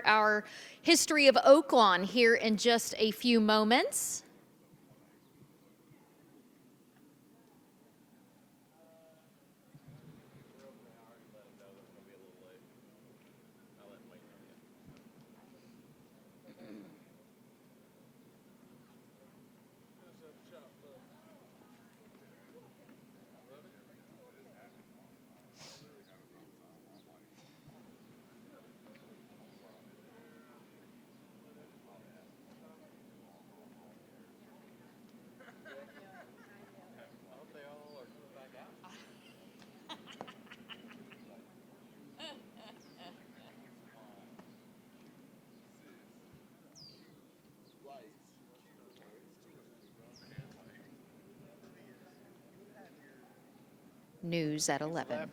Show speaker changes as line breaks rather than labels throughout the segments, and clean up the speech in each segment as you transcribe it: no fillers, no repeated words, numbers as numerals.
our history of Oaklawn here in just a few moments. News at 11.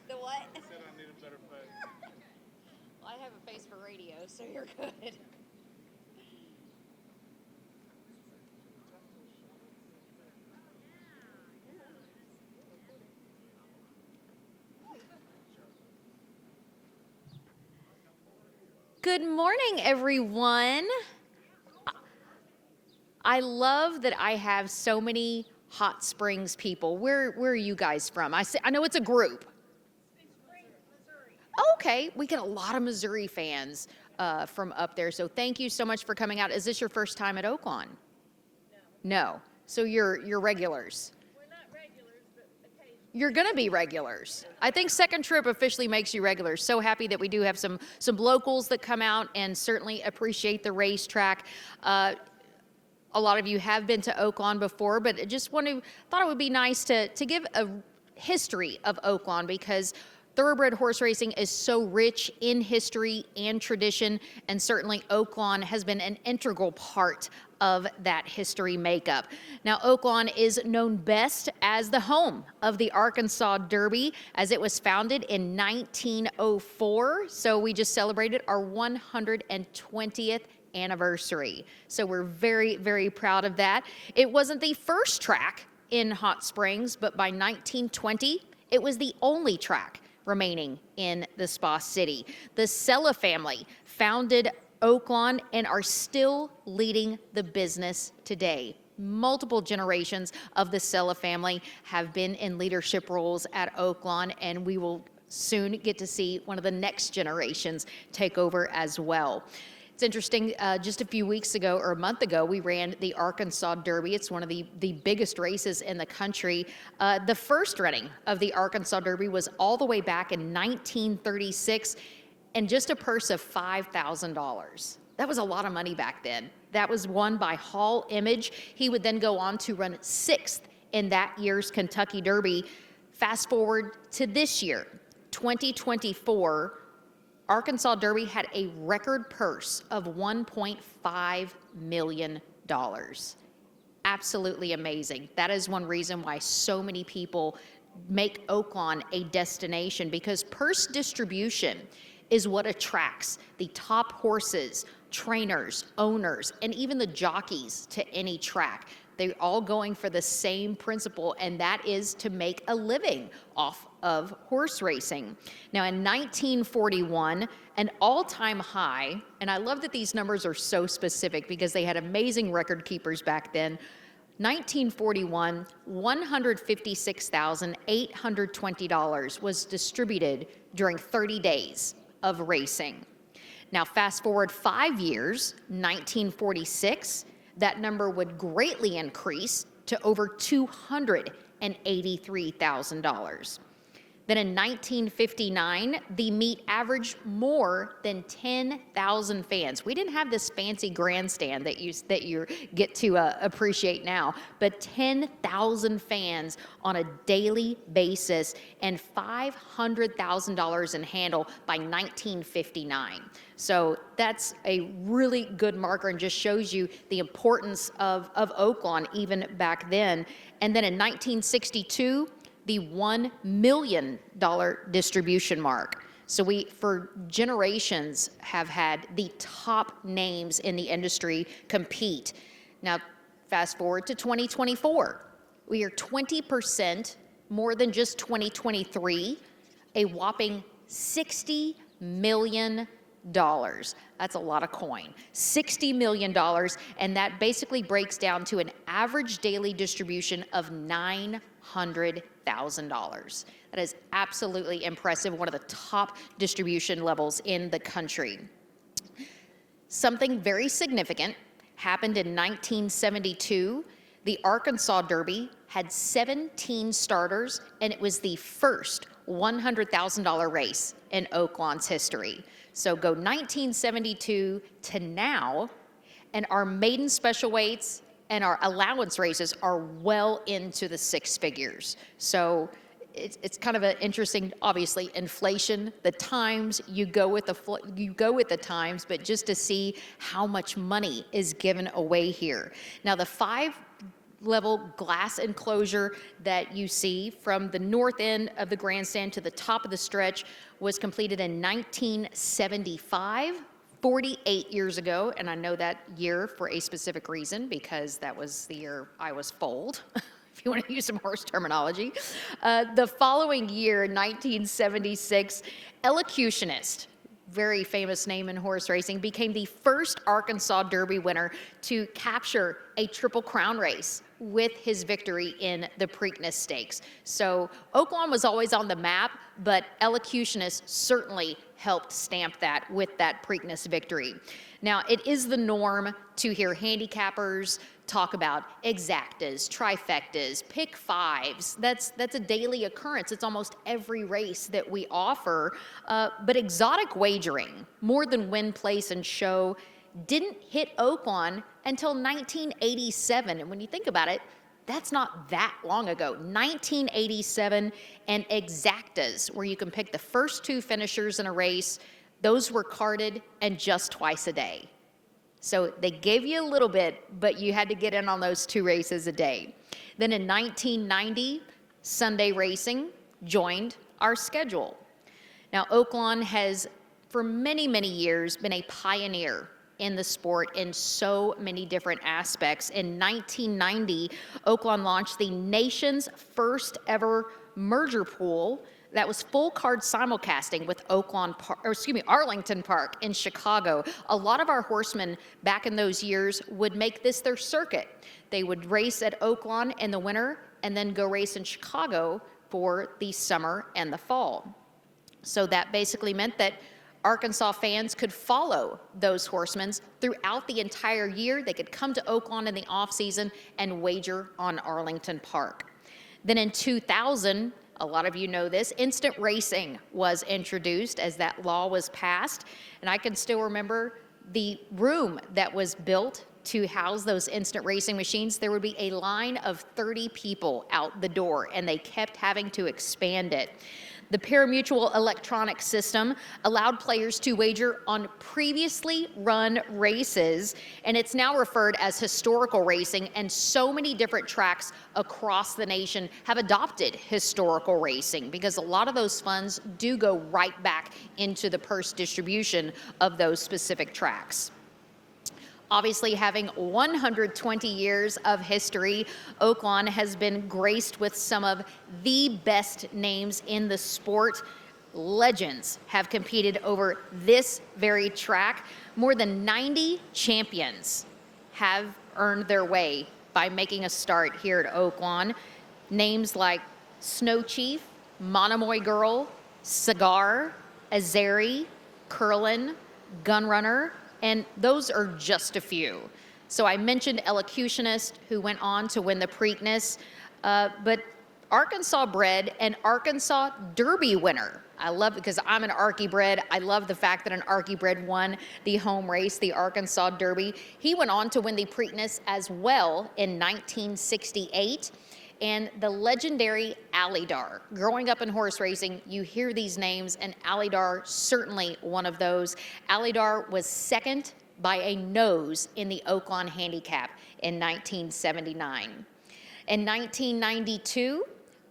The what? I said I need a better face. Well, I have a face for radio, so you're good. Good morning, everyone. I love that I have so many Hot Springs people. Where are you guys from? I know it's a group. Okay, we get a lot of Missouri fans from up there, so thank you so much for coming out. Is this your first time at Oaklawn? No. So you're regulars.
We're not regulars, but occasionally.
You're going to be regulars. I think second trip officially makes you regulars. So happy that we do have some locals that come out and certainly appreciate the racetrack. A lot of you have been to Oaklawn before, but thought it would be nice to give a history of Oaklawn because thoroughbred horse racing is so rich in history and tradition, and certainly Oaklawn has been an integral part of that history makeup. Now, Oaklawn is known best as the home of the Arkansas Derby, as it was founded in 1904. So we just celebrated our 120th anniversary. So we're very, very proud of that. It wasn't the first track in Hot Springs, but by 1920, it was the only track remaining in the Spa City. The Sella family founded Oaklawn and are still leading the business today. Multiple generations of the Sella family have been in leadership roles at Oaklawn, and we will soon get to see one of the next generations take over as well. It's interesting, just a few weeks ago or a month ago, we ran the Arkansas Derby. It's one of the biggest races in the country. The first running of the Arkansas Derby was all the way back in 1936 and just a purse of $5,000. That was a lot of money back then. That was won by Hall Image. He would then go on to run sixth in that year's Kentucky Derby. Fast forward to this year, 2024, Arkansas Derby had a record purse of $1.5 million. Absolutely amazing. That is one reason why so many people make Oaklawn a destination, because purse distribution is what attracts the top horses, trainers, owners, and even the jockeys to any track. They're all going for the same principle, and that is to make a living off of horse racing. Now, in 1941, an all-time high, and I love that these numbers are so specific because they had amazing record keepers back then. 1941, $156,820 was distributed during 30 days of racing. Now, fast forward 5 years, 1946, that number would greatly increase to over $283,000. Then in 1959, the meet averaged more than 10,000 fans. We didn't have this fancy grandstand that you get to appreciate now, but 10,000 fans on a daily basis and $500,000 in handle by 1959. So that's a really good marker and just shows you the importance of Oaklawn even back then. And then in 1962, the $1 million distribution mark. So we, for generations, have had the top names in the industry compete. Now, fast forward to 2024. We are 20% more than just 2023, a whopping $60 million. That's a lot of coin. $60 million, and that basically breaks down to an average daily distribution of $900,000. That is absolutely impressive, one of the top distribution levels in the country. Something very significant happened in 1972. The Arkansas Derby had 17 starters, and it was the first $100,000 race in Oaklawn's history. So go 1972 to now, and our maiden special weights and our allowance races are well into the six figures. So it's kind of an interesting, obviously, inflation, the times, you go with the times, but just to see how much money is given away here. Now, the 5-level glass enclosure that you see from the north end of the grandstand to the top of the stretch was completed in 1975, 48 years ago, and I know that year for a specific reason because that was the year I was foaled. If you want to use some horse terminology. The following year, 1976, Elocutionist, very famous name in horse racing, became the first Arkansas Derby winner to capture a Triple Crown race with his victory in the Preakness Stakes. So Oaklawn was always on the map, but Elocutionist certainly helped stamp that with that Preakness victory. Now, it is the norm to hear handicappers talk about exactas, trifectas, pick fives. That's a daily occurrence. It's almost every race that we offer. But exotic wagering, more than win, place, and show, didn't hit Oaklawn until 1987. And when you think about it, that's not that long ago. 1987, and exactas, where you can pick the first two finishers in a race, those were carded and just twice a day. So they gave you a little bit, but you had to get in on those 2 races a day. Then in 1990, Sunday racing joined our schedule. Now, Oaklawn has, for many, many years, been a pioneer in the sport in so many different aspects. In 1990, Oaklawn launched the nation's first ever merger pool that was full card simulcasting with Arlington Park in Chicago. A lot of our horsemen back in those years would make this their circuit. They would race at Oaklawn in the winter and then go race in Chicago for the summer and the fall. So that basically meant that Arkansas fans could follow those horsemen throughout the entire year. They could come to Oaklawn in the off season and wager on Arlington Park. Then in 2000, a lot of you know this, instant racing was introduced as that law was passed. And I can still remember the room that was built to house those instant racing machines. There would be a line of 30 people out the door, and they kept having to expand it. The pari-mutuel electronic system allowed players to wager on previously run races, and it's now referred as historical racing, and so many different tracks across the nation have adopted historical racing because a lot of those funds do go right back into the purse distribution of those specific tracks. Obviously, having 120 years of history, Oaklawn has been graced with some of the best names in the sport. Legends have competed over this very track. More than 90 champions have earned their way by making a start here at Oaklawn. Names like Snow Chief, Monomoy Girl, Cigar, Azeri, Curlin, Gunrunner, and those are just a few. So I mentioned Elocutionist, who went on to win the Preakness, but Arkansas bred and Arkansas Derby winner. I love it because I'm an Arky bred. I love the fact that an Arky bred won the home race, the Arkansas Derby. He went on to win the Preakness as well in 1968. And the legendary Alydar. Growing up in horse racing, you hear these names, and Alydar certainly one of those. Alydar was second by a nose in the Oaklawn Handicap in 1979. In 1992,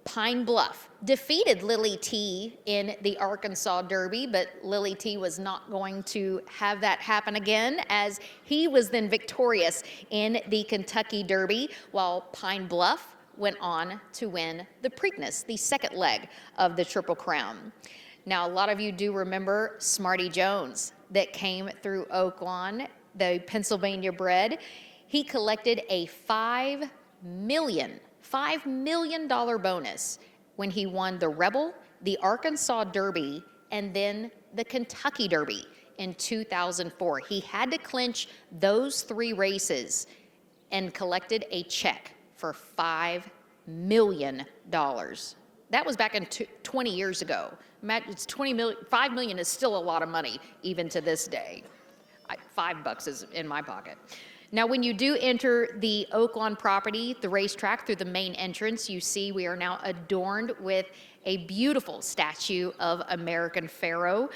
Pine Bluff defeated Lily T in the Arkansas Derby, but Lily T was not going to have that happen again, as he was then victorious in the Kentucky Derby, while Pine Bluff went on to win the Preakness, the second leg of the Triple Crown. Now, a lot of you do remember Smarty Jones that came through Oaklawn, the Pennsylvania bred. He collected a $5 million bonus when he won the Rebel, the Arkansas Derby, and then the Kentucky Derby in 2004. He had to clinch those 3 races and collected a check for $5 million. That was back in 20 years ago. It's 20 million, $5 million is still a lot of money, even to this day. $5 is in my pocket. Now, when you do enter the Oaklawn property, the racetrack, through the main entrance, you see we are now adorned with a beautiful statue of American Pharoah.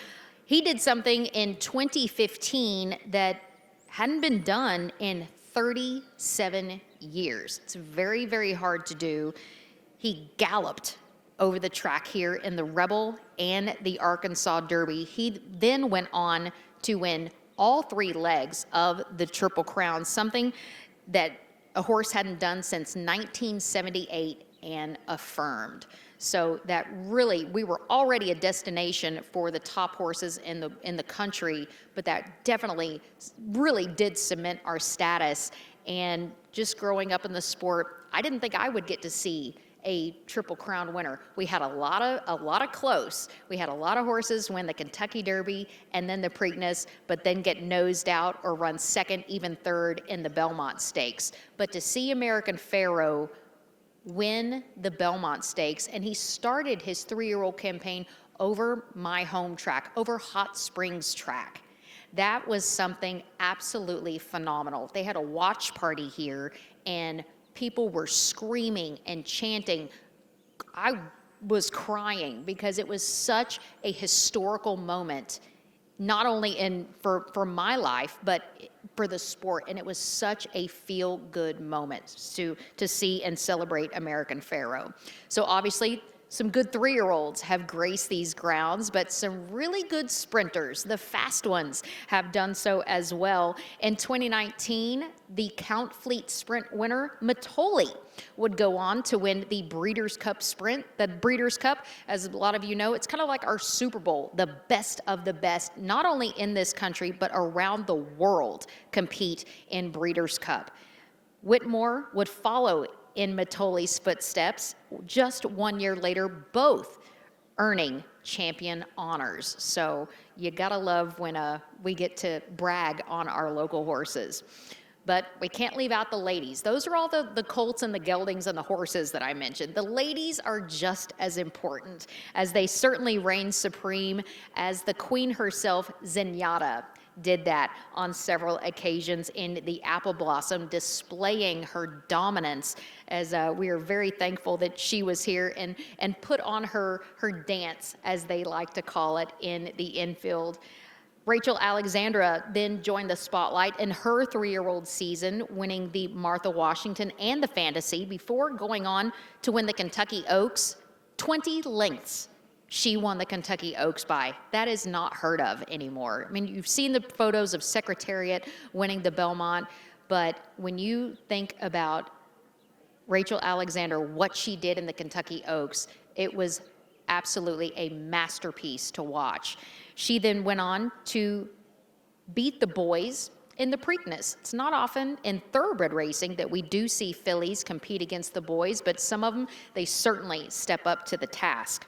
He did something in 2015 that hadn't been done in 37 years. It's very, very hard to do. He galloped over the track here in the Rebel and the Arkansas Derby. He then went on to win all 3 legs of the Triple Crown, something that a horse hadn't done since 1978 and affirmed. So that really, we were already a destination for the top horses in the country, but that definitely really did cement our status. And just growing up in the sport, I didn't think I would get to see a Triple Crown winner. We had a lot of close. We had a lot of horses win the Kentucky Derby and then the Preakness, but then get nosed out or run second, even third in the Belmont Stakes. But to see American Pharoah win the Belmont Stakes, and he started his 3-year-old campaign over my home track, over Hot Springs track. That was something absolutely phenomenal. They had a watch party here, and people were screaming and chanting. I was crying because it was such a historical moment, not only for my life, but for the sport. And it was such a feel-good moment to see and celebrate American Pharoah. So obviously, some good 3-year-olds have graced these grounds, but some really good sprinters, the fast ones, have done so as well. In 2019, the Count Fleet Sprint winner, Matoli, would go on to win the Breeders' Cup Sprint. The Breeders' Cup, as a lot of you know, it's kind of like our Super Bowl. The best of the best, not only in this country, but around the world, compete in Breeders' Cup. Whitmore would follow in Matoli's footsteps just 1 year later, both earning champion honors. So you gotta love when we get to brag on our local horses. But we can't leave out the ladies. Those are all the colts and the geldings and the horses that I mentioned. The ladies are just as important, as they certainly reign supreme, as the queen herself, Zenyatta, did that on several occasions in the Apple Blossom, displaying her dominance, as we are very thankful that she was here and put on her dance, as they like to call it, in the infield. Rachel Alexandra then joined the spotlight in her 3-year-old season, winning the Martha Washington and the Fantasy before going on to win the Kentucky Oaks. 20 lengths she won the Kentucky Oaks by. That is not heard of anymore. I mean, you've seen the photos of Secretariat winning the Belmont, but when you think about Rachel Alexander, what she did in the Kentucky Oaks, it was absolutely a masterpiece to watch. She then went on to beat the boys in the Preakness. It's not often in thoroughbred racing that we do see fillies compete against the boys, but some of them, they certainly step up to the task.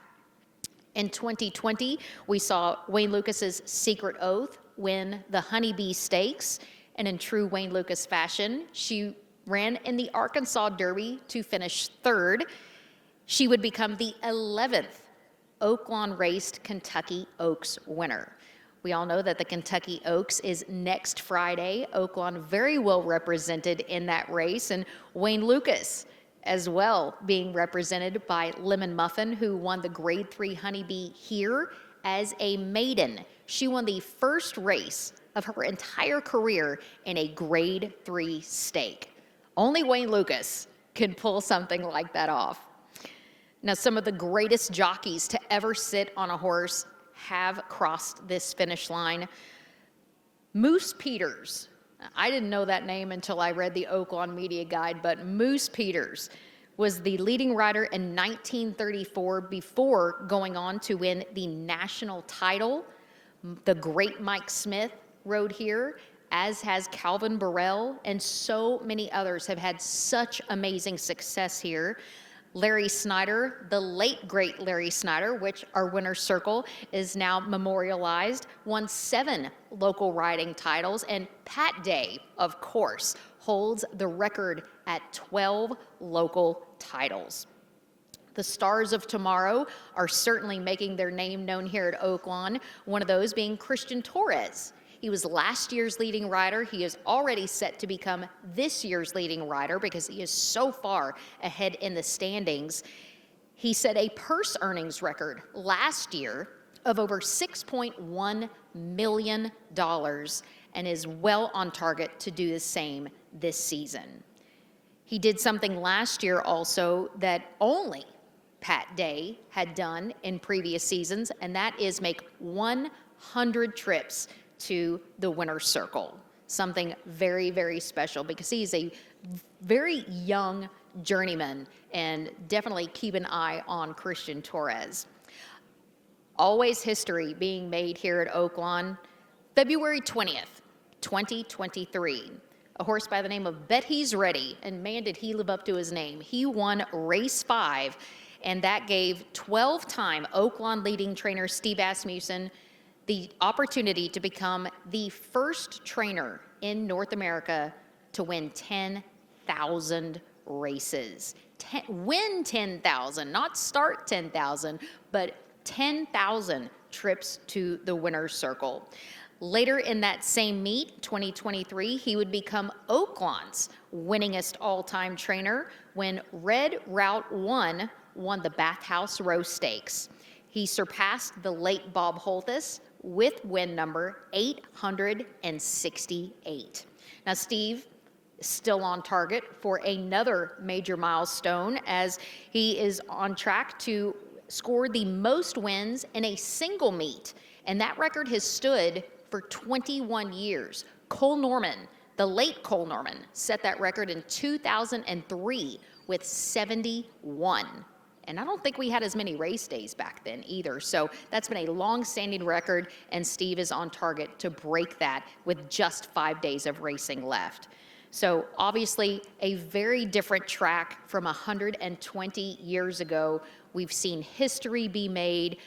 In 2020, we saw Wayne Lucas's Secret Oath win the Honeybee Stakes, and in true Wayne Lucas fashion, she ran in the Arkansas Derby to finish 3rd. She would become the 11th Oaklawn raced Kentucky Oaks winner. We all know that the Kentucky Oaks is next Friday. Oaklawn very well represented in that race, and Wayne Lucas as well being represented by Lemon Muffin, who won the Grade 3 Honeybee here as a maiden. She won the first race of her entire career in a Grade 3 stake. Only Wayne Lucas can pull something like that off. Now, some of the greatest jockeys to ever sit on a horse have crossed this finish line. Moose Peters, I didn't know that name until I read the Oaklawn Media Guide, but Moose Peters was the leading rider in 1934 before going on to win the national title. The great Mike Smith rode here, as has Calvin Burrell, and so many others have had such amazing success here. Larry Snyder, the late great Larry Snyder, which our winner's circle is now memorialized, won 7 local riding titles, and Pat Day, of course, holds the record at 12 local titles. The stars of tomorrow are certainly making their name known here at Oaklawn, one of those being Christian Torres. He was last year's leading rider. He is already set to become this year's leading rider because he is so far ahead in the standings. He set a purse earnings record last year of over $6.1 million and is well on target to do the same this season. He did something last year also that only Pat Day had done in previous seasons, and that is make 100 trips to the winner's circle. Something very, very special because he's a very young journeyman, and definitely keep an eye on Christian Torres. Always history being made here at Oaklawn. February 20th, 2023. A horse by the name of Bet He's Ready, and man, did he live up to his name. He won race 5, and that gave 12-time Oaklawn leading trainer Steve Asmussen the opportunity to become the first trainer in North America to win 10,000 races. Win 10,000, not start 10,000, but 10,000 trips to the winner's circle. Later in that same meet, 2023, he would become Oaklawn's winningest all-time trainer when Red Route 1 won the Bathhouse Row Stakes. He surpassed the late Bob Holthus with win number 868. Now, Steve is still on target for another major milestone as he is on track to score the most wins in a single meet, and that record has stood for 21 years. Cole Norman, the late Cole Norman, set that record in 2003 with 71. And I don't think we had as many race days back then either. So that's been a long-standing record, and Steve is on target to break that with just 5 days of racing left. So obviously a very different track from 120 years ago. We've seen history be made,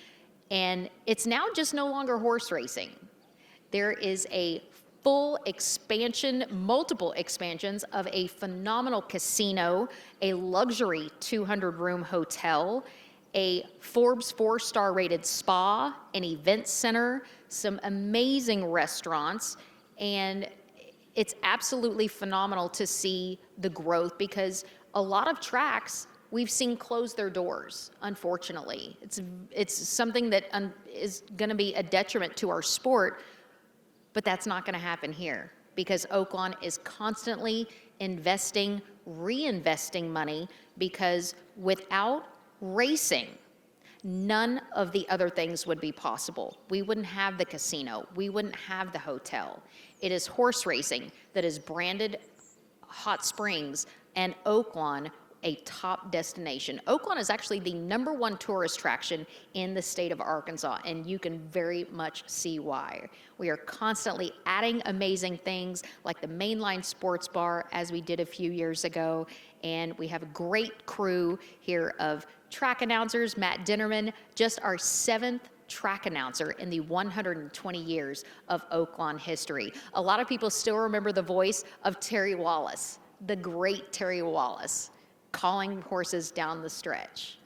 and it's now just no longer horse racing. There is a full expansion, multiple expansions of a phenomenal casino, a luxury 200-room hotel, a Forbes 4-star rated spa, an event center, some amazing restaurants, and it's absolutely phenomenal to see the growth because a lot of tracks we've seen close their doors, unfortunately. It's something that is gonna be a detriment to our sport, but that's not going to happen here because Oaklawn is constantly investing, reinvesting money because without racing, none of the other things would be possible. We wouldn't have the casino. We wouldn't have the hotel. It is horse racing that has branded Hot Springs and Oaklawn a top destination. Oaklawn is actually the #1 tourist attraction in the state of Arkansas, and you can very much see why. We are constantly adding amazing things like the mainline sports bar, as we did a few years ago, and we have a great crew here of track announcers. Matt Dinnerman, just our 7th track announcer in the 120 years of Oaklawn history. A lot of people still remember the voice of Terry Wallace, the great Terry Wallace, calling horses down the stretch.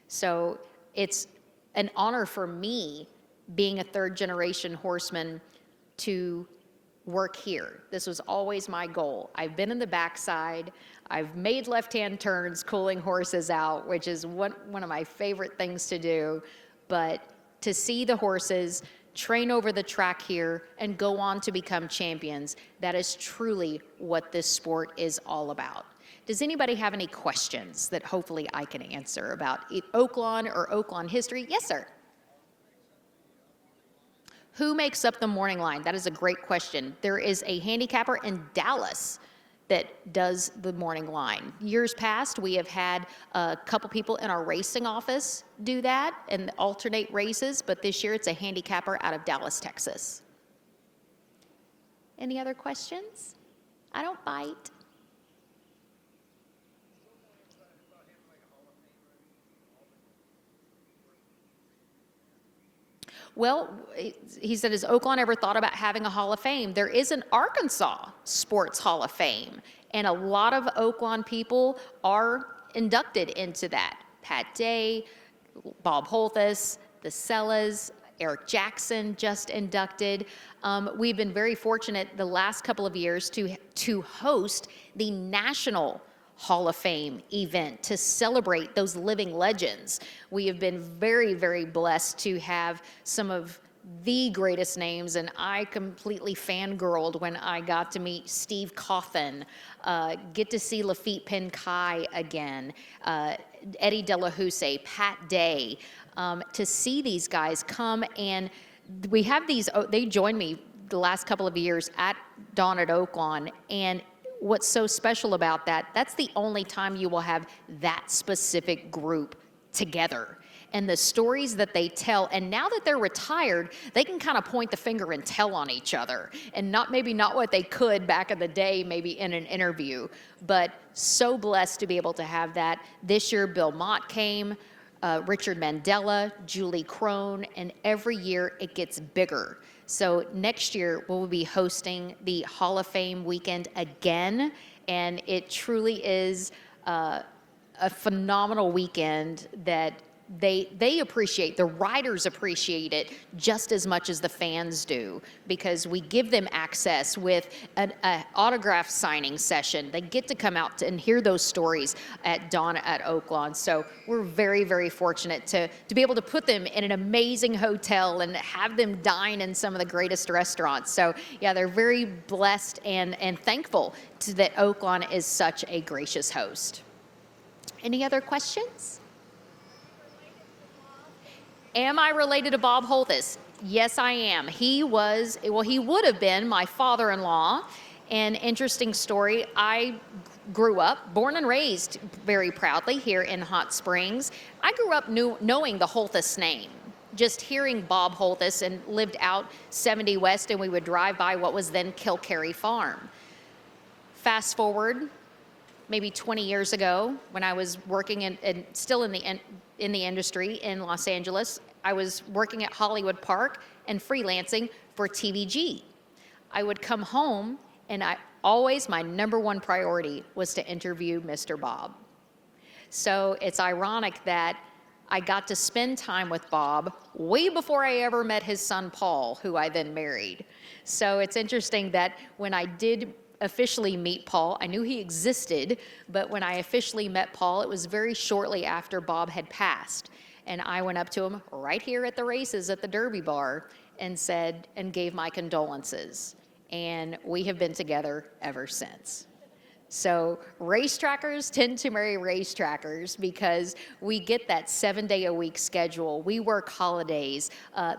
So it's an honor for me, being a 3rd-generation horseman, to work here. This was always my goal. I've been in the backside. I've made left-hand turns cooling horses out, which is one of my favorite things to do. But to see the horses train over the track here and go on to become champions, that is truly what this sport is all about. Does anybody have any questions that hopefully I can answer about Oaklawn or Oaklawn history? Yes, sir. Who makes up the morning line? That is a great question. There is a handicapper in Dallas that does the morning line. Years past, we have had a couple people in our racing office do that and alternate races, but this year it's a handicapper out of Dallas, Texas. Any other questions? I don't bite. Well, he said, has Oaklawn ever thought about having a Hall of Fame? There is an Arkansas Sports Hall of Fame, and a lot of Oaklawn people are inducted into that. Pat Day, Bob Holthus, the Sellas, Eric Jackson just inducted. We've been very fortunate the last couple of years to host the National Hall of Fame event to celebrate those living legends. We have been very, very blessed to have some of the greatest names, and I completely fangirled when I got to meet Steve Coffin, get to see Lafitte Pinkai again, Eddie De La Houssaye, Pat Day, to see these guys come, and we have these, they joined me the last couple of years at Dawn at Oaklawn, and what's so special about that, that's the only time you will have that specific group together. And the stories that they tell, and now that they're retired, they can kind of point the finger and tell on each other, and maybe not what they could back in the day, maybe in an interview, but so blessed to be able to have that. This year, Bill Mott came, Richard Mandela, Julie Crone, and every year it gets bigger. So next year, we'll be hosting the Hall of Fame weekend again, and it truly is a phenomenal weekend that they appreciate, the riders appreciate it just as much as the fans do, because we give them access with an autograph signing session. They get to come out and hear those stories at Dawn at Oaklawn. So we're very, very fortunate to be able to put them in an amazing hotel and have them dine in some of the greatest restaurants. So yeah, they're very blessed and thankful that Oaklawn is such a gracious host. Any other questions? Am I related to Bob Holthus? Yes, I am. He would have been my father-in-law. An interesting story, I grew up, born and raised very proudly here in Hot Springs. I grew up knowing the Holthus name, just hearing Bob Holthus, and lived out 70 West, and we would drive by what was then Kilcary Farm. Fast forward, maybe 20 years ago, when I was working and still in the industry in Los Angeles, I was working at Hollywood Park and freelancing for TVG. I would come home, and my number one priority was to interview Mr. Bob. So it's ironic that I got to spend time with Bob way before I ever met his son, Paul, who I then married. So it's interesting that when I did officially meet Paul, I knew he existed, but when I officially met Paul, it was very shortly after Bob had passed. And I went up to him right here at the races at the Derby Bar and gave my condolences. And we have been together ever since. So racetrackers tend to marry racetrackers because we get that 7-day-a-week schedule. We work holidays.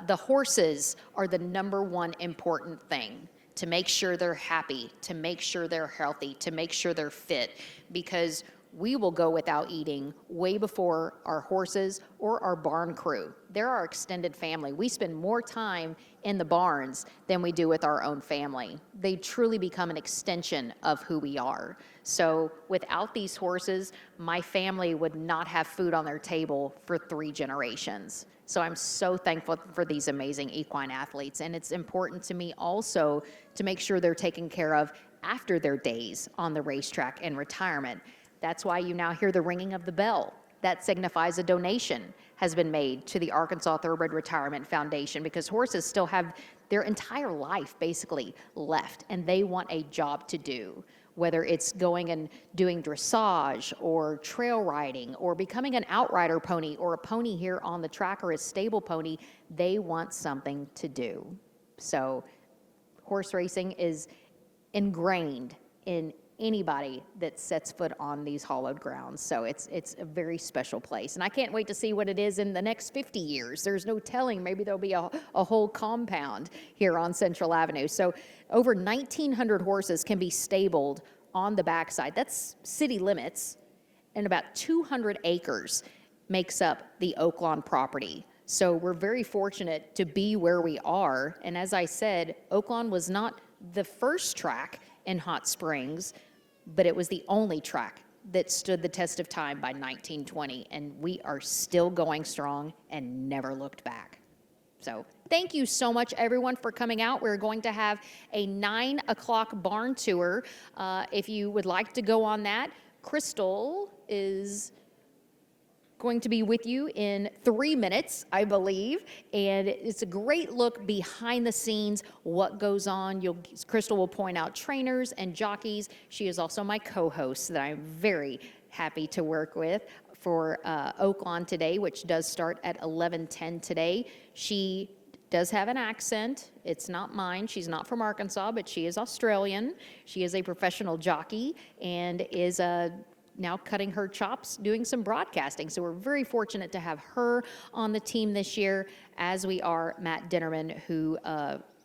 The horses are the number one important thing, to make sure they're happy, to make sure they're healthy, to make sure they're fit, because we will go without eating way before our horses or our barn crew. They're our extended family. We spend more time in the barns than we do with our own family. They truly become an extension of who we are. So without these horses, my family would not have food on their table for 3 generations. So I'm so thankful for these amazing equine athletes. And it's important to me also to make sure they're taken care of after their days on the racetrack and retirement. That's why you now hear the ringing of the bell. That signifies a donation has been made to the Arkansas Thoroughbred Retirement Foundation, because horses still have their entire life basically left, and they want a job to do, whether it's going and doing dressage or trail riding or becoming an outrider pony or a pony here on the track or a stable pony. They want something to do. So horse racing is ingrained in anybody that sets foot on these hallowed grounds. So it's a very special place. And I can't wait to see what it is in the next 50 years. There's no telling. Maybe there'll be a whole compound here on Central Avenue. So over 1,900 horses can be stabled on the backside. That's city limits, and about 200 acres makes up the Oaklawn property. So we're very fortunate to be where we are. And as I said, Oaklawn was not the first track in Hot Springs, but it was the only track that stood the test of time by 1920. And we are still going strong and never looked back. So thank you so much, everyone, for coming out. We're going to have a 9 o'clock barn tour. If you would like to go on that, Crystal is going to be with you in 3 minutes, I believe. And it's a great look behind the scenes, what goes on. Crystal will point out trainers and jockeys. She is also my co-host that I'm very happy to work with for Oaklawn today, which does start at 11:10 today. She does have an accent. It's not mine. She's not from Arkansas, but she is Australian. She is a professional jockey and is now cutting her chops doing some broadcasting. So we're very fortunate to have her on the team this year, as we are Matt Dinnerman, who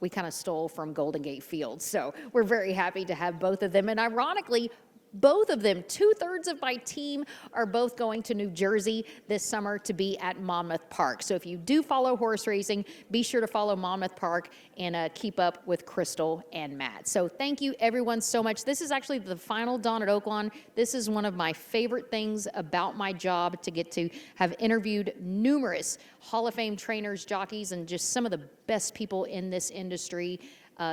we kind of stole from Golden Gate Field. So we're very happy to have both of them. And ironically, both of them, 2/3 of my team, are both going to New Jersey this summer to be at Monmouth Park. So if you do follow horse racing, be sure to follow Monmouth Park and keep up with Crystal and Matt. So thank you, everyone, so much. This is actually the final dawn at Oaklawn. This is one of my favorite things about my job, to get to have interviewed numerous Hall of Fame trainers, jockeys, and just some of the best people in this industry.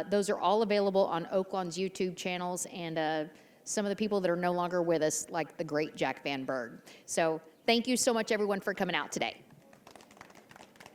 Those are all available on Oaklawn's YouTube channels, and some of the people that are no longer with us, like the great Jack Van Berg. So thank you so much, everyone, for coming out today.